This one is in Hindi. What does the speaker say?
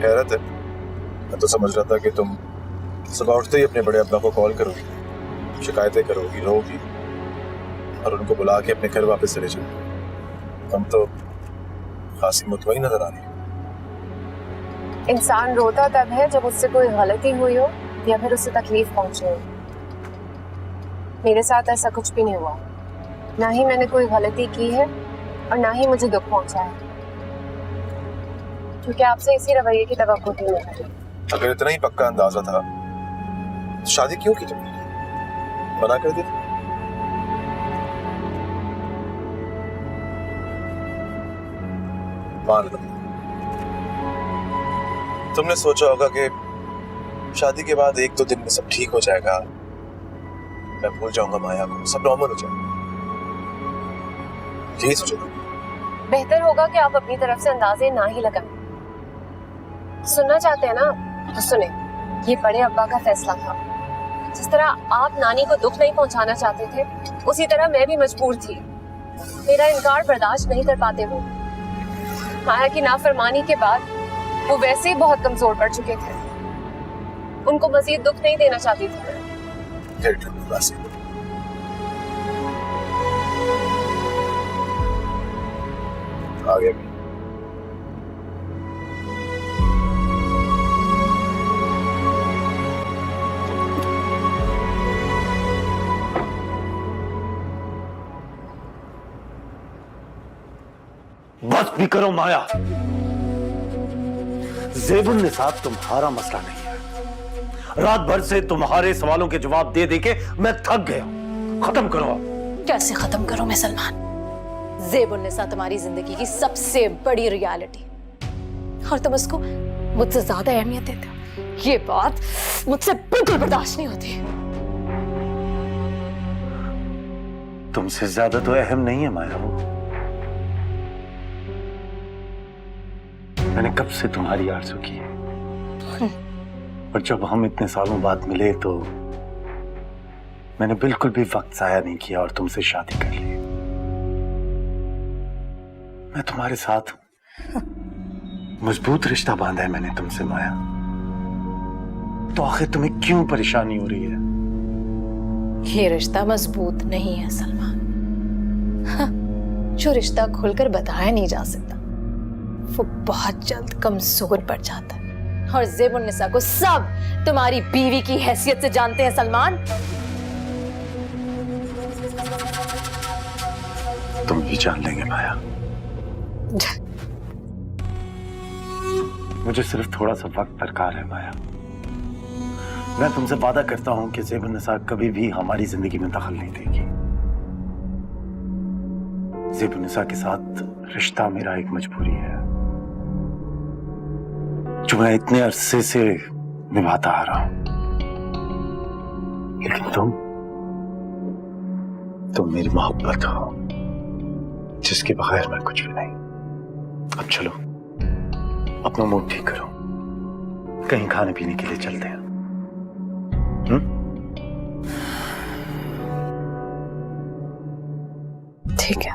हैरत है, मैं तो समझ रहा था कि तुम सुबह उठते ही अपने बड़े अब्बा को कॉल करोगी, शिकायतें करोगी, रोगी और उनको बुला के अपने घर वापस चले जाओगी। तुम तो खासी मुतमईन नजर आ रही हो। इंसान रोता तब है जब उससे कोई गलती हुई हो या फिर उससे तकलीफ पहुंची हो। मेरे साथ ऐसा कुछ भी नहीं हुआ, ना ही मैंने कोई गलती की है और ना ही मुझे दुख पहुंचा है, क्योंकि आपसे इसी रवैये की तवक्को थी मेरी। अगर इतना ही पक्का अंदाजा था तो शादी क्यों की तुमने? मना कर दी? मान लो तुमने सोचा होगा कि शादी के बाद एक दो दिन में सब ठीक हो जाएगा, मैं भूल जाऊंगा माया को, सब नॉर्मल हो जाएगा, यही सोचा था। बेहतर होगा कि आप अपनी तरफ से अंदाजे ना ही लगाएं। सुनना चाहते हैं ना तो सुने, ये बड़े अब्बा का फैसला था। जिस तरह आप नानी को दुख नहीं पहुंचाना चाहते थे, उसी तरह मैं भी मजबूर थी। मेरा इनकार बर्दाश्त नहीं कर पाते वो। माया की नाफरमानी के बाद वो वैसे ही बहुत कमजोर पड़ चुके थे, उनको मजीद दुख नहीं देना चाहती थी। आ गया भी। बस भी करो माया, ज़ेबुन निसा तुम्हारा मसला नहीं है। रात भर से तुम्हारे सवालों के जवाब दे दे के मैं थक गया। खत्म करो। कैसे खत्म करूं मैं सलमान? ज़ेबुन निसा तुम्हारी जिंदगी की सबसे बड़ी रियलिटी, और तुम उसको मुझसे ज्यादा अहमियत देते हो। ये बात मुझसे बिल्कुल बर्दाश्त नहीं होती। तुमसे ज्यादा तो अहम नहीं है माया वो। मैंने कब से तुम्हारी आरज़ू की है, और जब हम इतने सालों बाद मिले तो मैंने बिल्कुल भी वक्त जाया नहीं किया और तुमसे शादी कर ली। मैं तुम्हारे साथ हूं, मजबूत रिश्ता बांधा है मैंने तुमसे माया। तो आखिर तुम्हें क्यों परेशानी हो रही है? ये रिश्ता मजबूत नहीं है सलमान। हाँ, जो रिश्ता खुलकर बताया नहीं जा सकता वो बहुत जल्द कमजोर पड़ जाता है, और ज़ेबुन निसा को सब तुम्हारी बीवी की हैसियत से जानते हैं सलमान। तुम भी जान लेंगे माया। मुझे सिर्फ थोड़ा सा वक्त दरकार है माया। मैं तुमसे वादा करता हूं कि ज़ेबुन निसा कभी भी हमारी जिंदगी में दखल नहीं देगी। ज़ेबुन निसा के साथ रिश्ता मेरा एक मजबूरी है जो मैं इतने अरसे से निभाता आ रहा हूं। लेकिन तुम मेरी मोहब्बत हो, जिसके बगैर मैं कुछ भी नहीं। अब चलो, अपना मूड ठीक करो, कहीं खाने पीने के लिए चलते हैं। ठीक है।